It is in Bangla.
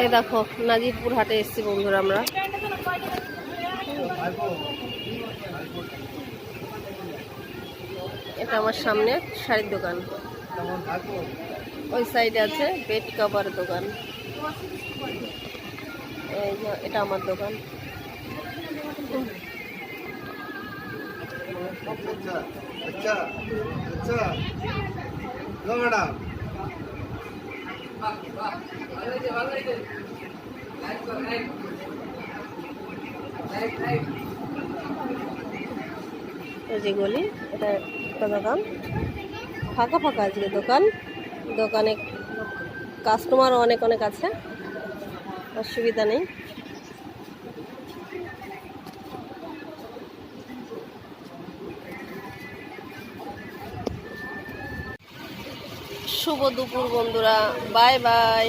এই দেখো নাজিরপুর হাটে এসেছি বন্ধুরা আমরা। এটা আমার সামনে শাড়ির দোকান, ওই সাইডে আছে বেড কভার দোকান। এই যে এটা আমার দোকান। अच्छा अच्छा लो मैडम এই যে গলি, এটা একটা দোকান ফাঁকা ফাঁকা আজকে দোকান। দোকানে কাস্টমারও অনেক অনেক আছে, অসুবিধা নেই। শুভ দুপুর বন্ধুরা, বাই বাই।